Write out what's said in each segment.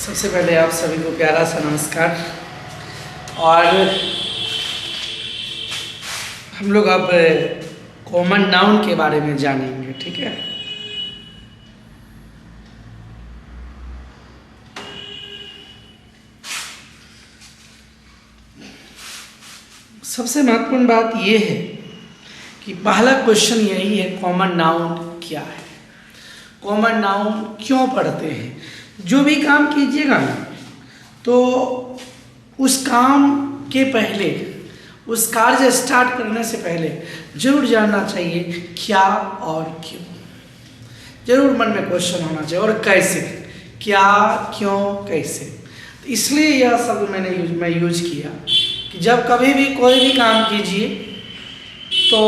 सबसे पहले आप सभी को प्यारा सा नमस्कार। और हम लोग अब कॉमन नाउन के बारे में जानेंगे, ठीक है। सबसे महत्वपूर्ण बात यह है कि पहला क्वेश्चन यही है, कॉमन नाउन क्या है, कॉमन नाउन क्यों पढ़ते हैं। जो भी काम कीजिएगा ना, तो उस काम के पहले, उस कार्य स्टार्ट करने से पहले जरूर जानना चाहिए क्या और क्यों। जरूर मन में क्वेश्चन होना चाहिए, और कैसे, क्या, क्यों, कैसे। तो इसलिए यह शब्द मैं यूज किया कि जब कभी भी कोई भी काम कीजिए तो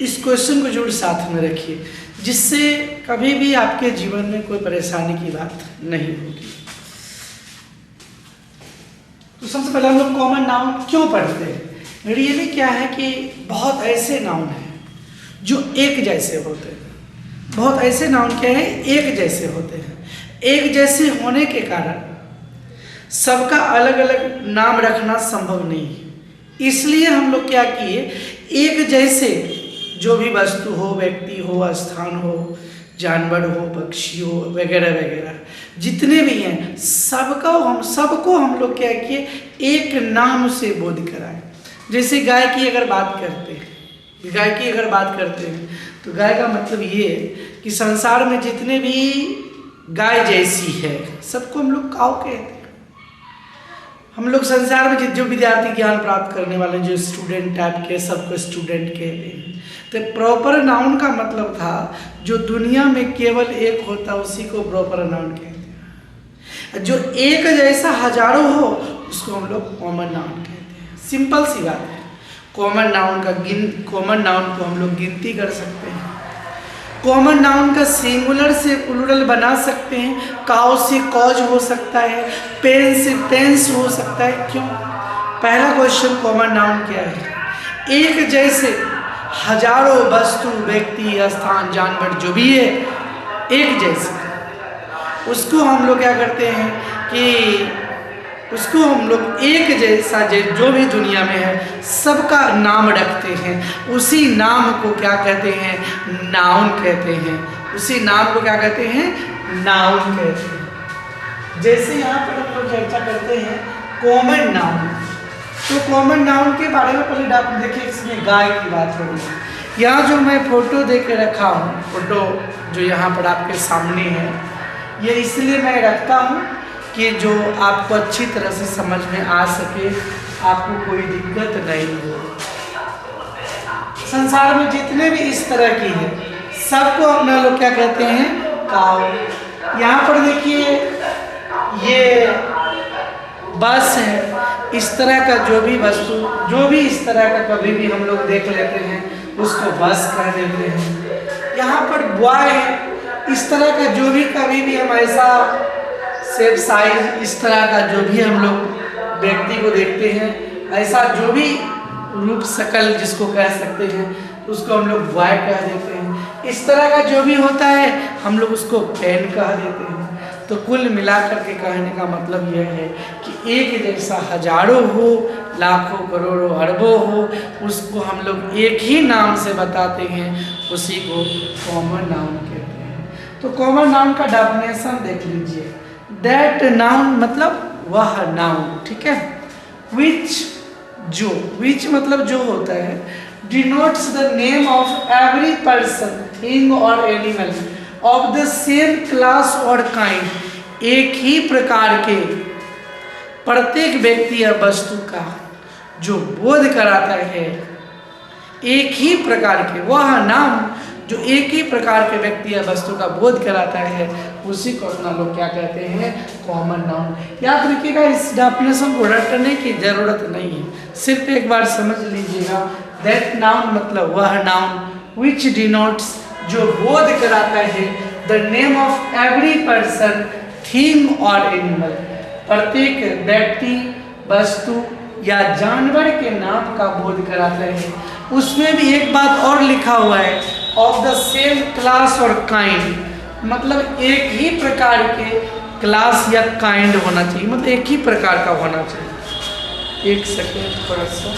इस क्वेश्चन को जरूर साथ में रखिए, जिससे कभी भी आपके जीवन में कोई परेशानी की बात नहीं होगी। तो सबसे पहले हम लोग कॉमन नाउन क्यों पढ़ते हैं। रियली क्या है कि बहुत ऐसे नाउन हैं जो एक जैसे होते हैं। बहुत ऐसे नाउन क्या है, एक जैसे होते हैं। एक जैसे होने के कारण सबका अलग अलग नाम रखना संभव नहीं है। इसलिए हम लोग क्या किए, एक जैसे जो भी वस्तु हो, व्यक्ति हो, स्थान हो, जानवर हो, पक्षी हो, वगैरह वगैरह जितने भी हैं, सबको हम लोग क्या किए, एक नाम से बोध कराएं। जैसे गाय की अगर बात करते हैं, तो गाय का मतलब ये है कि संसार में जितने भी गाय जैसी है सबको हम लोग काऊ कहते हैं। हम लोग संसार में जो विद्यार्थी ज्ञान प्राप्त करने वाले, जो स्टूडेंट टाइप के, सबको स्टूडेंट कहते हैं। तो प्रॉपर नाउन का मतलब था जो दुनिया में केवल एक होता, उसी को प्रॉपर नाउन कहते हैं। जो एक जैसा हजारों हो उसको हम लोग कॉमन नाउन कहते हैं। सिंपल सी बात है। कॉमन नाउन को हम लोग गिनती कर सकते हैं। कॉमन नाउन का सिंगुलर से प्लूरल बना सकते हैं। काउ से कॉज हो सकता है, पेन से पेंस हो सकता है। क्यों? पहला क्वेश्चन, कॉमन नाउन क्या है। एक जैसे हजारों वस्तु, व्यक्ति, स्थान, जानवर जो भी है एक जैसे, उसको हम लोग क्या करते हैं कि उसको हम लोग एक जैसा जो भी दुनिया में है सबका नाम रखते हैं। उसी नाम को क्या कहते हैं, नाउन कहते हैं। उसी नाम को क्या कहते हैं, नाउन कहते हैं। जैसे यहाँ पर हम लोग चर्चा करते हैं कॉमन नाउन। तो कॉमन नाउन के बारे में पहले आप देखिए, इसमें गाय की बात हो रही है। यहाँ जो मैं फोटो दे के रखा हूँ, फोटो जो यहाँ पर आपके सामने है, ये इसलिए मैं रखता हूँ कि जो आपको अच्छी तरह से समझ में आ सके, आपको कोई दिक्कत नहीं हो। संसार में जितने भी इस तरह की है सबको अपना लोग क्या कहते हैं, काऊ। यहाँ पर देखिए ये बस है। इस तरह का जो भी वस्तु, जो भी इस तरह का कभी भी हम लोग देख लेते हैं उसको बस कह देते हैं। यहाँ पर बॉय है। इस तरह का जो भी कभी भी हम ऐसा शेप, साइज, इस तरह का जो भी हम लोग व्यक्ति को देखते हैं, ऐसा जो भी रूप, शकल जिसको कह सकते हैं, उसको हम लोग बॉय कह देते हैं। इस तरह का जो भी होता है हम लोग उसको पेन कह देते हैं। तो कुल मिलाकर के कहने का मतलब यह है कि एक जैसा हजारों हो, लाखों, करोड़ों, अरबों हो, उसको हम लोग एक ही नाम से बताते हैं, उसी को कॉमन नाउन कहते हैं। तो कॉमन नाउन का डेफिनेशन देख लीजिए। दैट नाउन मतलब वह नाउन, ठीक है। विच मतलब जो होता है, denotes the name of every person, thing और animal of the same class और काइंड। एक ही प्रकार के प्रत्येक व्यक्ति या वस्तु का जो बोध कराता है, एक ही प्रकार के, वह नाम जो एक ही प्रकार के व्यक्ति या वस्तु का बोध कराता है, उसी को अपना लोग क्या कहते हैं, कॉमन नाउन। याद रखिएगा, इस डेफिनेशन को रटने की जरूरत नहीं है, सिर्फ एक बार समझ लीजिएगा। दैट नाउन मतलब वह नाउन विच डिनोट्स जो बोध कराता है, the name of every person, thing और एनिमल, प्रत्येक व्यक्ति, वस्तु या जानवर के नाम का बोध कराता है। उसमें भी एक बात और लिखा हुआ है, ऑफ द सेम क्लास और काइंड, मतलब एक ही प्रकार के क्लास या काइंड होना चाहिए, मतलब एक ही प्रकार का होना चाहिए। एक सेकेंड थोड़ा सा,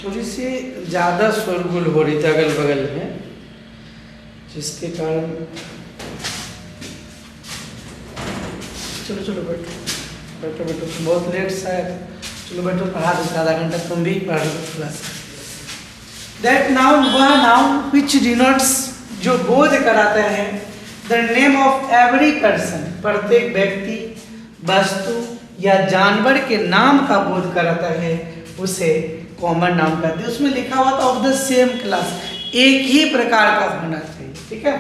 थोड़ी सी ज़्यादा शोरगुल हो रही थी अगल बगल में, जिसके कारण चलो चलो बैठो बैठो बैठो, तुम बहुत लेट शायद, चलो बैठो पढ़ा दो, आधा घंटा तुम भी पढ़ लो थोड़ा सा। दैट नाउन वह नाउन विच डिनोट्स जो बोध कराता है the name of every person, प्रत्येक व्यक्ति, वस्तु या जानवर के नाम का बोध कराता है, उसे कॉमन नाउन कहते हैं। उसमें लिखा हुआ था ऑफ द सेम क्लास, एक ही प्रकार का होना चाहिए, ठीक है।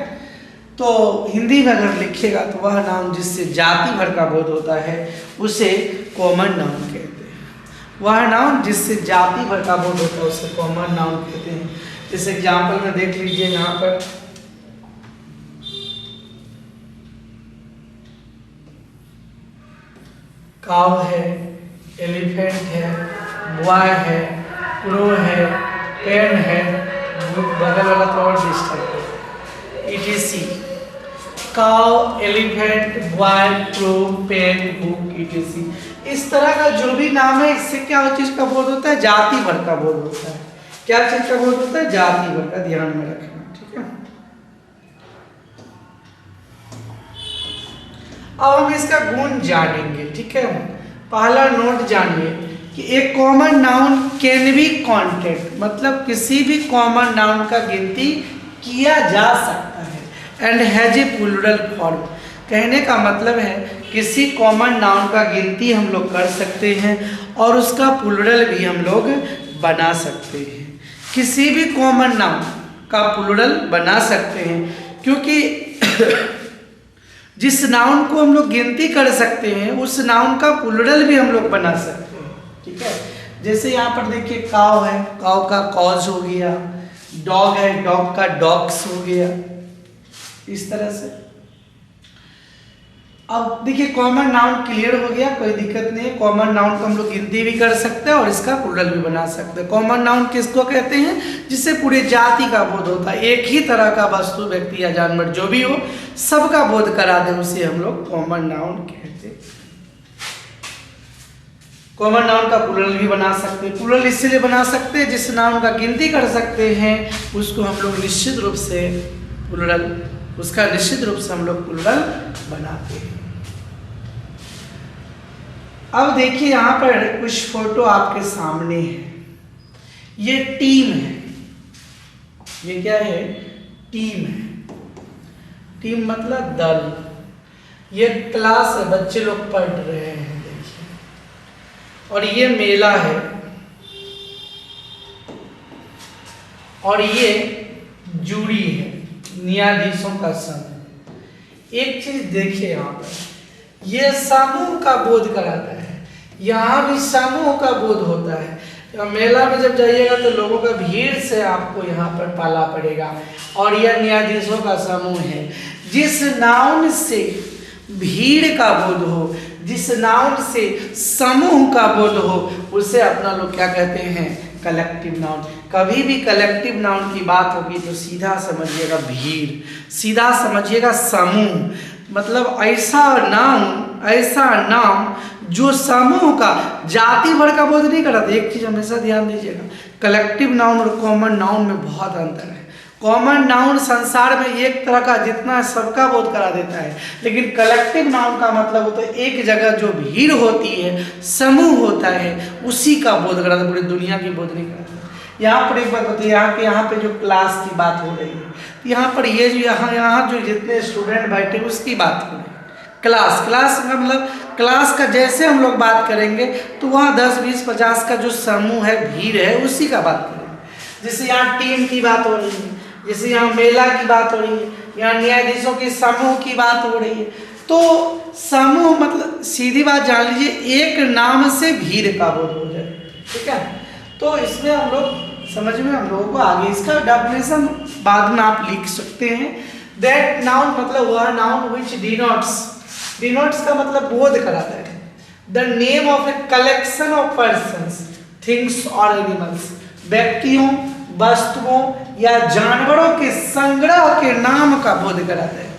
तो हिंदी में अगर लिखिएगा तो वह नाउन जिससे जाति भर का बोध होता है उसे कॉमन नाउन कहते हैं। वह नाउन जिससे जाति भर का बोध होता है उसे कॉमन नाउन कहते हैं। जैसे एग्जाम्पल में देख लीजिए, यहाँ पर काव है, एलिफेंट है, बॉय है, क्रो है, पेन है, बगल वाला तो और डिस्टर्ब है, ETC. Cow, elephant, boy, crow, pen, book, ETC, इस तरह का जो भी नाम है, इससे क्या चीज का बोध होता है? जाति भर का बोध होता है। क्या चीज का बोध होता है? जाति भर का, ध्यान में रखना, ठीक है। अब हम इसका गुण जानेंगे, ठीक है। पहला नोट जानिए कि एक common noun can be counted, मतलब किसी भी कॉमन नाउन का गिनती किया जा सकता है, and has a plural form. कहने का मतलब है किसी कॉमन नाउन का गिनती हम लोग कर सकते हैं और उसका प्लूरल भी हम लोग बना सकते हैं। किसी भी कॉमन नाउन का प्लूरल बना सकते हैं, क्योंकि जिस नाउन को हम लोग गिनती कर सकते हैं उस नाउन का प्लूरल भी हम लोग बना सकते हैं, ठीक है। जैसे यहाँ पर देखिए काव है, काव का कॉज हो गया, डॉग है, डॉग का डॉग्स हो गया, इस तरह से। अब देखिए कॉमन नाउन क्लियर हो गया, कोई दिक्कत नहीं है। कॉमन नाउन को हम लोग गिनती भी कर सकते हैं और इसका प्लूरल भी बना सकते हैं। कॉमन नाउन किसको कहते हैं? जिससे पूरे जाति का बोध होता है, एक ही तरह का वस्तु, व्यक्ति या जानवर जो भी हो, सबका बोध करा दे, उसे हम लोग कॉमन नाउन कहते हैं। कॉमन नाउन का प्लूरल भी बना सकते हैं। प्लूरल इसलिए बना सकते हैं जिस नाउन का गिनती कर सकते हैं उसको हम लोग निश्चित रूप से प्लूरल, उसका निश्चित रूप से हम लोग प्लूरल बनाते हैं। अब देखिए यहाँ पर कुछ फोटो आपके सामने है। ये टीम है, ये क्या है? टीम है। टीम मतलब दल। ये क्लास है, बच्चे लोग पढ़ रहे हैं, देखिए। और ये मेला है, और ये जूरी है, न्यायाधीशों का समूह। एक चीज देखिए यहाँ पर, ये समूह का बोध कराता है। यहाँ भी समूह का बोध होता है। मेला में जब जाइएगा तो लोगों का भीड़ से आपको यहाँ पर पाला पड़ेगा। और यह न्यायाधीशों का समूह है। जिस नाउन से भीड़ का बोध हो, जिस नाउन से समूह का बोध हो, उसे अपना लोग क्या कहते हैं? Collective noun. कभी भी कलेक्टिव नाउन की बात होगी तो सीधा समझिएगा भीड़, सीधा समझिएगा समूह, मतलब ऐसा नाउन, ऐसा नाम जो समूह का, जाति भर का बोध नहीं कराता। एक चीज हमेशा ध्यान दीजिएगा, कलेक्टिव नाउन और कॉमन नाउन में बहुत अंतर है। कॉमन नाउन संसार में एक तरह का जितना सबका बोध करा देता है, लेकिन कलेक्टिव नाउन का मतलब होता है एक जगह जो भीड़ होती है, समूह होता है, उसी का बोध कराता है, पूरी दुनिया की बोध नहीं कराता। यहाँ पर एक बात होती है, यहाँ पे जो क्लास की बात हो रही है, यहाँ पर ये जो यहाँ जो जितने स्टूडेंट बैठे उसकी बात हो रही है। क्लास का मतलब क्लास का जैसे हम लोग बात करेंगे तो वहाँ 10, 20, 50 का जो समूह है, भीड़ है, उसी का बात करेंगे। जैसे यहाँ टीम की बात हो रही है, जैसे यहाँ मेला की बात हो रही है, यहाँ न्यायाधीशों के समूह की बात हो रही है। तो समूह मतलब सीधी बात जान लीजिए, एक नाम से भीड़ का बोध हो जाए, ठीक है। तो इसमें हम लोग समझ में हम लोगों को? आगे इसका डेफिनेशन बाद में आप लिख सकते हैं। दैट नाउन मतलब वह नाउन विच डिनोट्स का मतलब बोध कराता है the name of a collection of persons, things और एनिमल्स, व्यक्तियों, वस्तुओं या जानवरों के संग्रह के नाम का बोध कराता है।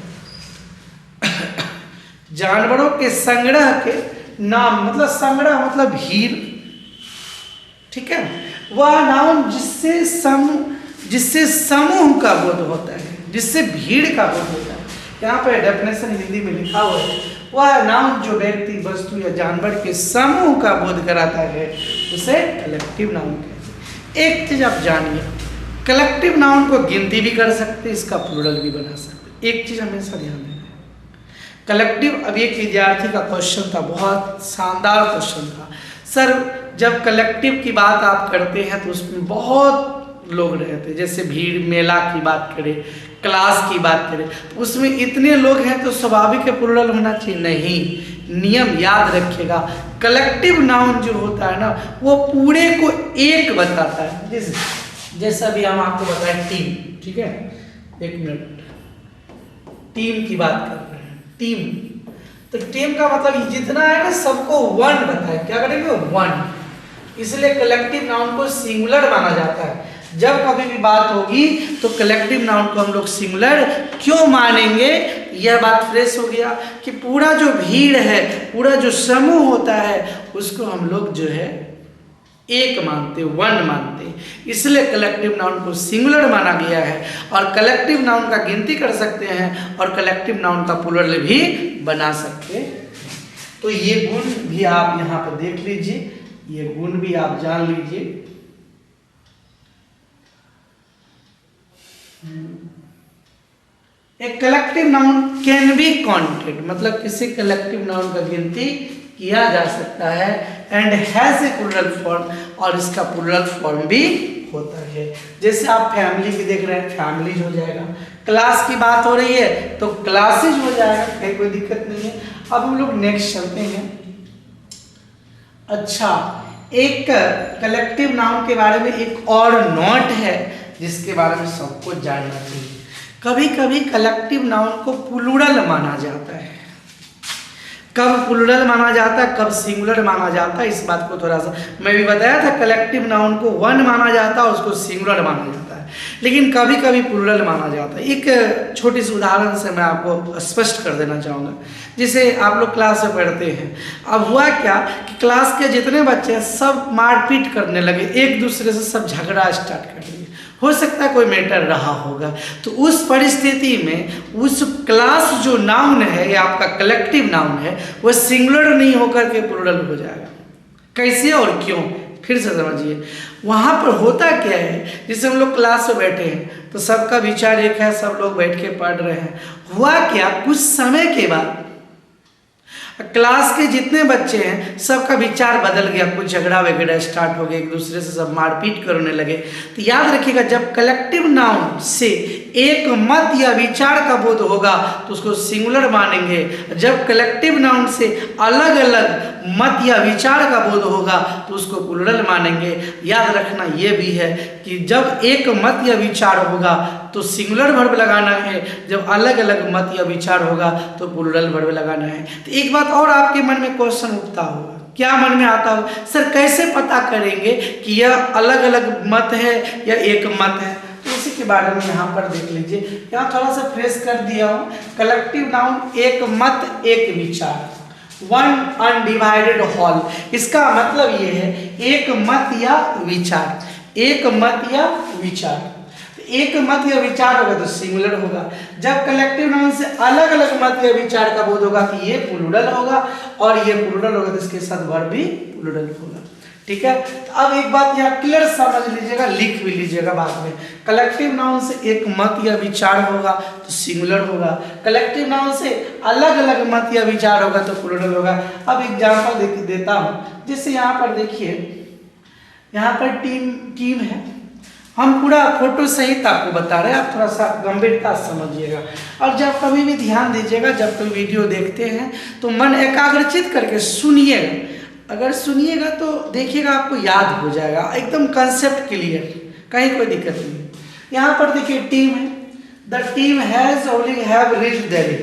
जानवरों के संग्रह के नाम मतलब संग्रह मतलब भीड़, ठीक है। वह नाउन जिससे समूह का बोध होता है, जिससे भीड़ का बोध होता है। यहाँ पे डेफिनेशन हिंदी में लिखा हुआ है, वह नाउन जो व्यक्ति, वस्तु या जानवर के समूह का बोध कराता है उसे कलेक्टिव नाउन कहते हैं। एक चीज आप जानिए, कलेक्टिव नाउन को गिनती भी कर सकते, इसका प्लूरल भी बना सकते। एक चीज हमेशा ध्यान देना, कलेक्टिव। अब एक विद्यार्थी का क्वेश्चन था, बहुत शानदार क्वेश्चन था, सर जब कलेक्टिव की बात आप करते हैं तो उसमें बहुत लोग रहते हैं, जैसे भीड़, मेला की बात करें, क्लास की बात करें, तो उसमें इतने लोग हैं तो स्वाभाविक है प्लूरल होना चाहिए। नहीं, नियम याद रखिएगा, कलेक्टिव नाउन जो होता है ना वो पूरे को एक बताता है। जैसे अभी हम आपको बताएं टीम, ठीक है, एक मिनट, टीम की बात कर रहे हैं, टीम, तो टीम का मतलब जितना है ना सबको वन बताए, क्या करेंगे, वन। इसलिए कलेक्टिव नाउन को सिंगुलर माना जाता है। जब कभी भी बात होगी तो कलेक्टिव नाउन को हम लोग सिंगुलर क्यों मानेंगे, यह बात फ्रेश हो गया कि पूरा जो भीड़ है, पूरा जो समूह होता है उसको हम लोग जो है एक मानते, वन मानते, इसलिए कलेक्टिव नाउन को सिंगुलर माना गया है। और कलेक्टिव नाउन का गिनती कर सकते हैं और कलेक्टिव नाउन का प्लूरल भी बना सकते हैं। तो ये गुण भी आप यहाँ पर देख लीजिए, ये गुण भी आप जान लीजिए। एक collective noun can be counted, मतलब किसी कलेक्टिव नाउन का गिनती किया जा सकता है, and has a plural form, और इसका प्लूरल फॉर्म भी होता है। जैसे आप फैमिली की देख रहे हैं, फैमिलीज हो जाएगा, क्लास की बात हो रही है तो क्लासेज हो जाएगा, कहीं कोई दिक्कत नहीं है। अब हम लोग नेक्स्ट चलते हैं। अच्छा, एक कलेक्टिव नाउन के बारे में एक और नोट है जिसके बारे में सबको जानना चाहिए। कभी कभी कलेक्टिव नाउन को प्लूरल माना जाता है, कब प्लूरल माना जाता है, कब सिंगुलर माना जाता है, इस बात को थोड़ा सा मैं भी बताया था। कलेक्टिव नाउन को वन माना जाता है, उसको सिंगुलर माना जाता है, लेकिन कभी कभी प्लूरल माना जाता है। एक छोटी सी उदाहरण से मैं आपको स्पष्ट कर देना चाहूँगा। जैसे आप लोग क्लास में पढ़ते हैं, अब हुआ क्या कि क्लास के जितने बच्चे हैं सब मारपीट करने लगे, एक दूसरे से सब झगड़ा स्टार्ट कर दिए, हो सकता है कोई मैटर रहा होगा। तो उस परिस्थिति में उस क्लास जो नाउन है या आपका कलेक्टिव नाउन है वह सिंगुलर नहीं होकर के प्लूरल हो जाएगा। कैसे और क्यों, फिर से समझिए। वहाँ पर होता क्या है, जैसे हम लोग क्लास में बैठे हैं तो सबका विचार एक है, सब लोग बैठ के पढ़ रहे हैं। हुआ क्या, कुछ समय के बाद क्लास के जितने बच्चे हैं सबका विचार बदल गया, कुछ झगड़ा वगैरह स्टार्ट हो गया, एक दूसरे से सब मारपीट करने लगे। तो याद रखिएगा, जब कलेक्टिव नाउन से एक मत या विचार का बोध होगा तो उसको सिंगुलर मानेंगे, जब कलेक्टिव नाउन से अलग अलग मत या विचार का बोध होगा तो उसको प्लूरल मानेंगे। याद रखना ये भी है कि जब एक मत या विचार होगा तो सिंगुलर वर्ब लगाना है, जब अलग अलग मत या विचार होगा तो प्लूरल वर्ब लगाना है। तो एक बात और आपके मन में क्वेश्चन उठता होगा, क्या मन में आता होगा, सर कैसे पता करेंगे कि यह अलग अलग मत है या एक मत है? तो इसी के बारे में यहाँ पर देख लीजिए, यहाँ थोड़ा सा फ्रेश कर दिया हूँ। कलेक्टिव नाउन एक मत एक विचार, वन अनडिवाइडेड होल, इसका मतलब ये है एक मत या विचार, एक मत या विचार। एक मत या विचार होगा तो सिंगुलर होगा, जब कलेक्टिव नाउन से अलग अलग मत या विचार का बोध होगा तो ये प्लूरल होगा, और ये प्लूरल होगा तो इसके साथ वर्ब भी प्लूरल होगा। ठीक है, तो अब एक बात यहाँ क्लियर समझ लीजिएगा, लिख भी लीजिएगा बाद में। कलेक्टिव नाउन से एक मत या विचार होगा तो सिंगुलर होगा, कलेक्टिव नाउन से अलग अलग मत या विचार होगा तो प्लूरल होगा। अब एग्जाम्पल देता हूँ, जैसे यहाँ पर देखिए, यहाँ पर टीम है, हम पूरा फोटो सहित आपको बता रहे हैं, आप थोड़ा सा गंभीरता समझिएगा। और जब कभी भी ध्यान दीजिएगा, जब कोई वीडियो देखते हैं तो मन एकाग्रचित करके सुनिएगा। अगर सुनिएगा तो देखिएगा आपको याद हो जाएगा, एकदम कंसेप्ट क्लियर, कहीं कोई दिक्कत नहीं है। यहाँ पर देखिए टीम है, the team has only have reached Delhi,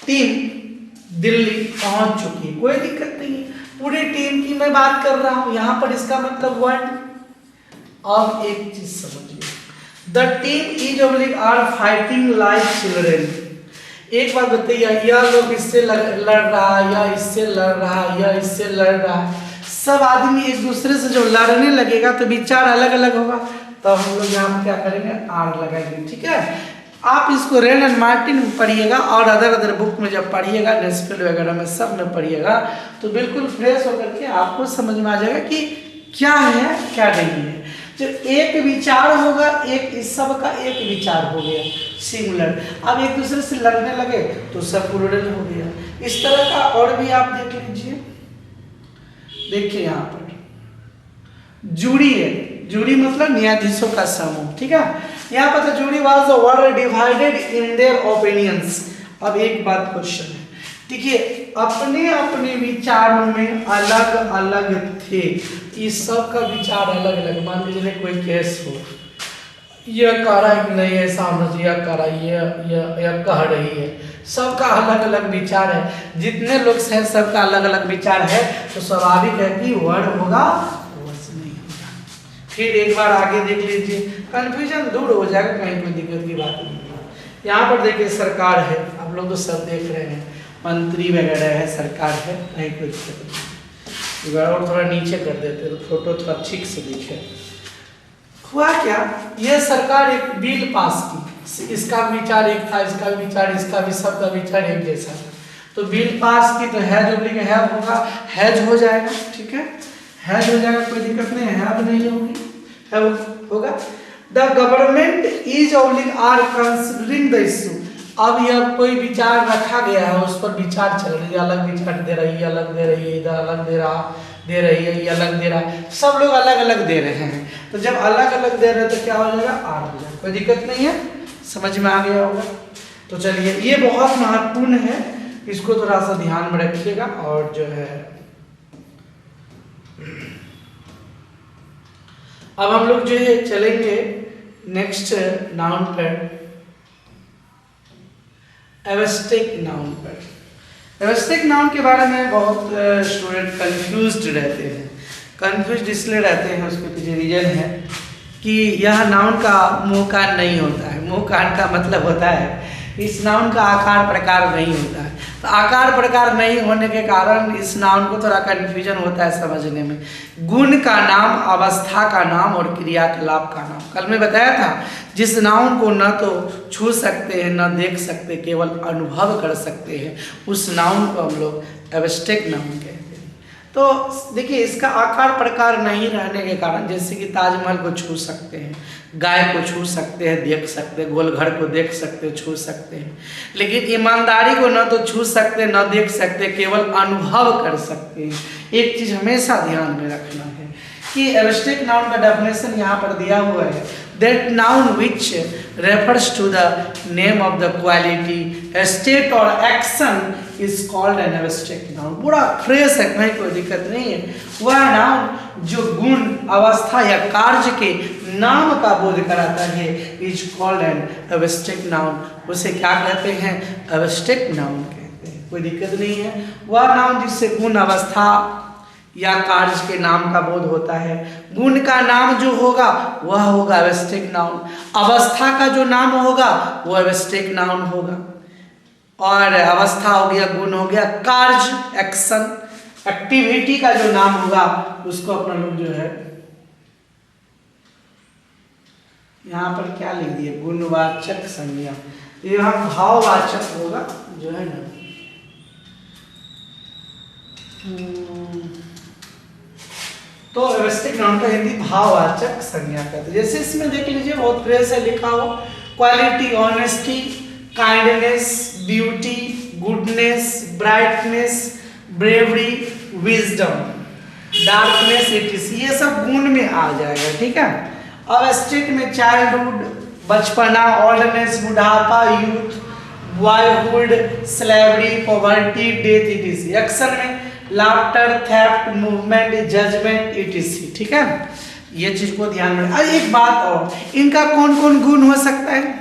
team Delhi पहुंच चुकी है, कोई दिक्कत नहीं है। पूरी टीम की मैं बात कर रहा हूं, यहाँ पर इसका मतलब वन। अब एक चीज समझिए, the team is only are fighting like children. एक बात बताइए, यह लोग इससे लड़ रहा है, या इससे लड़ रहा है, या इससे लड़ रहा है, सब आदमी एक दूसरे से जो लड़ने लगेगा तो विचार अलग अलग होगा। तो हम लोग यहाँ क्या करेंगे, आर लगाएंगे, ठीक है। आप इसको रेन एंड मार्टिन में पढ़िएगा और अदर बुक में जब पढ़िएगा, नेस्फिल वगैरह में सब में पढ़िएगा, तो बिल्कुल फ्रेश होकर के आपको समझ में आ जाएगा कि क्या है क्या नहीं है। जो एक विचार होगा, एक इस सब का एक विचार हो गया सिंगुलर। अब एक दूसरे से लड़ने लगे तो सब प्लूरल हो गया। इस तरह का और भी आप देख लीजिए। देखिए यहाँ पर जूरी है, जूरी मतलब न्यायाधीशों का समूह, ठीक है। यहाँ पर jury was the word divided in their opinions. अब एक बात क्वेश्चन है, देखिए अपने अपने विचारों में अलग अलग थे, इस सब का विचार अलग अलग। मान लीजिए कोई केस हो, यह कह रहा है कि नहीं ऐसा होना चाहिए, यह कह रहा है, यह कह रही है, सबका अलग अलग विचार है। जितने लोग हैं सबका अलग अलग विचार है, तो स्वाभाविक है कि वर्ड होगा वर्ड्स नहीं होगा। फिर एक बार आगे देख लीजिए, कंफ्यूजन दूर हो जाएगा, कहीं कोई दिक्कत की बात नहीं है। यहाँ पर देखिए सरकार है, आप लोग तो सब देख रहे हैं, मंत्री वगैरह है, सरकार है, कहीं कोई दिक्कत नहीं। और थोड़ा नीचे कर देते तो फोटो थोड़ा ठीक से दिखे। हुआ क्या, यह सरकार एक बिल पास की, इसका विचार एक था, इसका विचार, इसका भी, सबका विचार एक जैसा था, तो बिल पास की तो हैज ओब्लिक हैव होगा, हैज हो जाएगा, ठीक है, हैज हो जाएगा, कोई दिक्कत नहीं, हैव नहीं होगी, हैव होगा। The government is oblique are considering the issue. अब यह कोई विचार रखा गया है, उस पर विचार चल रही है, अलग विचार दे रही है, अलग दे रही है, इधर अलग दे रही है, ये अलग दे रहा है, सब लोग अलग अलग दे रहे हैं। तो जब अलग अलग दे रहे हैं तो क्या हो जाएगा, आर हो जाएगा, कोई दिक्कत नहीं है, समझ में आ गया होगा। तो चलिए ये बहुत महत्वपूर्ण है, इसको थोड़ा सा ध्यान में रखिएगा। और जो है अब हम लोग जो है चलेंगे नेक्स्ट नाउन पर, एब्स्ट्रैक्ट नाउन पर। एब्स्ट्रैक्ट नाउन के बारे में बहुत स्टूडेंट कंफ्यूज्ड रहते हैं। कंफ्यूज्ड इसलिए रहते हैं, उसके पीछे रीजन है कि यह नाउन का मुंह कान नहीं होता है। मुंह कान का मतलब होता है इस नाउन का आकार प्रकार नहीं होता है। तो आकार प्रकार नहीं होने के कारण इस नाउन को थोड़ा कन्फ्यूजन होता है समझने में। गुण का नाम, अवस्था का नाम और क्रियाकलाप का नाम। कल मैं बताया था जिस नाउन को न तो छू सकते हैं न देख सकते, केवल अनुभव कर सकते हैं, उस नाउन को हम लोग एब्स्ट्रैक्ट नाउन कहते हैं। तो देखिए इसका आकार प्रकार नहीं रहने के कारण, जैसे कि ताजमहल को छू सकते हैं, गाय को छू सकते हैं, देख सकते हैं, गोलघर को देख सकते हैं, छू सकते हैं, लेकिन ईमानदारी को न तो छू सकते न देख सकते, केवल अनुभव कर सकते हैं। एक चीज हमेशा ध्यान में रखना है कि एब्स्ट्रैक्ट नाउन का डेफिनेशन यहाँ पर दिया हुआ है, that noun which refers to the name of the quality, state और action is called an abstract noun. पूरा फ्रेश है, कहीं कोई दिक्कत नहीं है। वह नाउन जो गुण, अवस्था या कार्य के नाम का बोध कराता है is called an abstract noun. उसे क्या कहते हैं, एब्स्ट्रैक्ट नाउन कहते हैं, कोई दिक्कत नहीं है। वह नाउन जिससे गुण, अवस्था या कार्य के नाम का बोध होता है। गुण का नाम जो होगा वह होगा एब्स्ट्रैक्ट नाउन, अवस्था का जो नाम होगा वो एब्स्ट्रैक्ट नाउन होगा, और अवस्था हो गया, गुण हो गया, कार्य एक्शन एक्टिविटी का जो नाम होगा उसको अपना लोग जो है यहाँ पर क्या लिख दिए, गुणवाचक संज्ञा, यहाँ भाववाचक होगा जो है ना। तो एब्स्ट्रैक्ट नाउन का हिंदी भाववाचक संज्ञा कहते हैं। जैसे इसमें देख लीजिए बहुत फ्रेश है लिखा हो, quality, honesty, kindness, beauty, goodness, brightness, bravery, wisdom, darkness, इटिस, ये सब गुण में आ जाएगा, ठीक है। अब स्टेट में चाइल्डहुड, बचपना, ओल्डनेस, बुढ़ापा, youth, boyhood, slavery, poverty, death, इटिस। एक्शन में लाफ्टर, थेफ्ट, मूवमेंट, जजमेंट, इटिस, ठीक है। ये चीज को ध्यान में। और एक बात और, इनका कौन कौन गुण हो सकता है?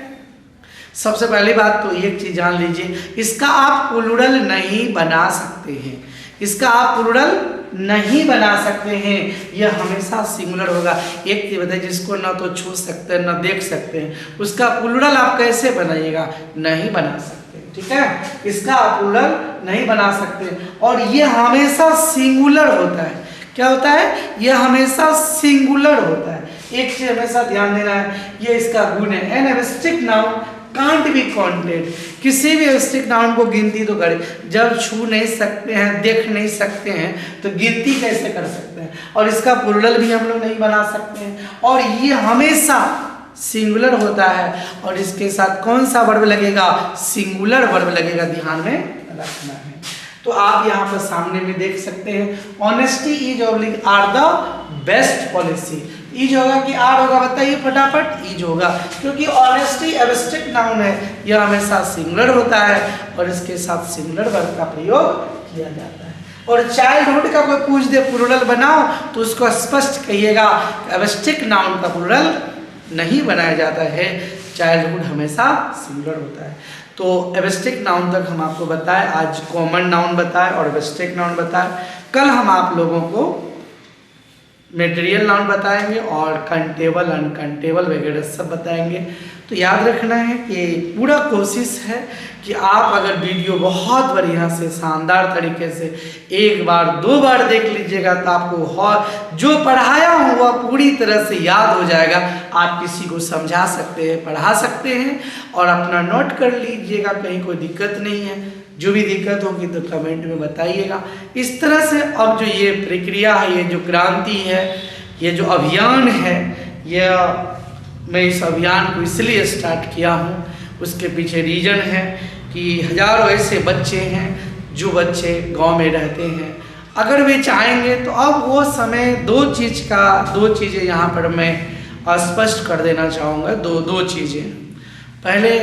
सबसे पहली बात तो एक चीज जान लीजिए, इसका आप प्लूरल नहीं बना सकते हैं, इसका आप प्लूरल नहीं बना सकते हैं, यह हमेशा सिंगुलर होगा। एक चीज बताइए, जिसको ना तो छू सकते हैं ना देख सकते हैं, उसका प्लूरल आप कैसे बनाइएगा? नहीं बना सकते, ठीक है, इसका आप प्लूरल नहीं बना सकते। और यह हमेशा सिंगुलर होता है। क्या होता है? यह हमेशा सिंगुलर होता है। एक चीज हमेशा ध्यान देना है, ये इसका गुण है। N abstract noun can't be counted, किसी भी एब्स्ट्रैक्ट नाउन को गिनती तो करें, जब छू नहीं सकते हैं, देख नहीं सकते हैं, तो गिनती कैसे कर सकते हैं? और इसका प्लूरल भी हम लोग नहीं बना सकते हैं। और ये हमेशा सिंगुलर होता है, और इसके साथ कौन सा वर्ब लगेगा? सिंगुलर वर्ब लगेगा, ध्यान में रखना है। तो आप यहाँ पर सामने में देख सकते हैं, honesty is oblique are the best policy. Is होगा कि आर होगा? बताइए फटाफट। इज होगा, क्योंकि ऑनेस्टी एब्स्ट्रैक्ट नाउन है, यह हमेशा सिंगुलर होता है और इसके साथ सिंगुलर वर्ब का प्रयोग किया जाता है। और चाइल्डहुड का कोई पूछ दे प्लूरल बनाओ, तो उसको स्पष्ट कहिएगा, एब्स्ट्रैक्ट नाउन का प्लूरल नहीं बनाया जाता है, चाइल्डहुड हमेशा सिंगुलर होता है। तो एब्स्ट्रैक्ट नाउन तक हम आपको बताएं, आज कॉमन नाउन बताएं और एब्स्ट्रैक्ट नाउन बताएं। कल हम आप लोगों को मटेरियल नाउन बताएंगे और कंटेबल, अनकंटेबल वगैरह सब बताएंगे। तो याद रखना है कि पूरा कोशिश है कि आप अगर वीडियो बहुत बढ़िया से शानदार तरीके से एक बार दो बार देख लीजिएगा, तो आपको जो पढ़ाया हो वह पूरी तरह से याद हो जाएगा। आप किसी को समझा सकते हैं, पढ़ा सकते हैं, और अपना नोट कर लीजिएगा, कहीं कोई दिक्कत नहीं है। जो भी दिक्कत होगी तो कमेंट में बताइएगा। इस तरह से अब जो ये प्रक्रिया है, ये जो क्रांति है, ये जो अभियान है, यह मैं इस अभियान को इसलिए स्टार्ट किया हूँ, उसके पीछे रीजन है कि हजारों ऐसे बच्चे हैं जो बच्चे गांव में रहते हैं। अगर वे चाहेंगे तो अब वो समय दो चीज़ें यहाँ पर मैं स्पष्ट कर देना चाहूँगा। दो चीज़ें। पहले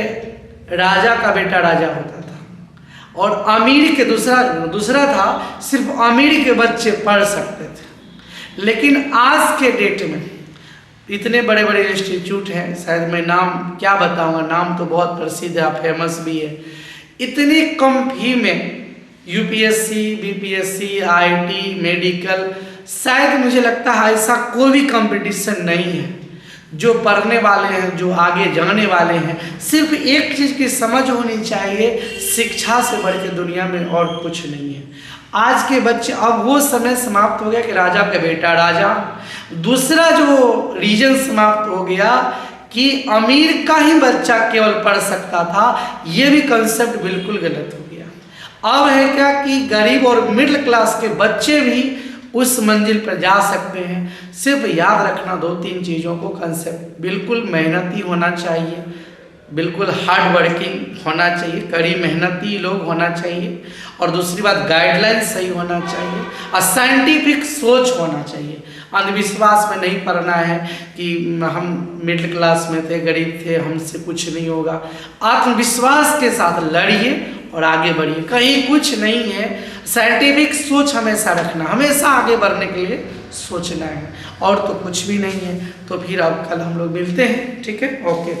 राजा का बेटा राजा होता था, और अमीर के दूसरा था, सिर्फ अमीर के बच्चे पढ़ सकते थे। लेकिन आज के डेट में इतने बड़े बड़े इंस्टीट्यूट हैं, शायद मैं नाम क्या बताऊंगा, नाम तो बहुत प्रसिद्ध है, फेमस भी है। इतनी कम फी में यूपीएससी, बीपीएससी, आईटी, मेडिकल, शायद मुझे लगता है ऐसा कोई भी कंपटीशन नहीं है। जो पढ़ने वाले हैं, जो आगे जाने वाले हैं, सिर्फ एक चीज़ की समझ होनी चाहिए, शिक्षा से बढ़ के दुनिया में और कुछ नहीं है। आज के बच्चे, अब वो समय समाप्त हो गया कि राजा का बेटा राजा। दूसरा जो रीजन समाप्त हो गया कि अमीर का ही बच्चा केवल पढ़ सकता था, ये भी कंसेप्ट बिल्कुल गलत हो गया। अब है क्या कि गरीब और मिडिल क्लास के बच्चे भी उस मंजिल पर जा सकते हैं। सिर्फ याद रखना 2-3 चीज़ों को, कंसेप्ट बिल्कुल मेहनती होना चाहिए, बिल्कुल हार्ड वर्किंग होना चाहिए, कड़ी मेहनती लोग होना चाहिए, और दूसरी बात गाइडलाइन सही होना चाहिए, और साइंटिफिक सोच होना चाहिए। अंधविश्वास में नहीं पढ़ना है कि हम मिडिल क्लास में थे, गरीब थे, हमसे कुछ नहीं होगा। आत्मविश्वास के साथ लड़िए और आगे बढ़िए, कहीं कुछ नहीं है। साइंटिफिक सोच हमेशा रखना, हमेशा आगे बढ़ने के लिए सोचना है, और तो कुछ भी नहीं है। तो फिर अब कल हम लोग मिलते हैं, ठीक है, ओके।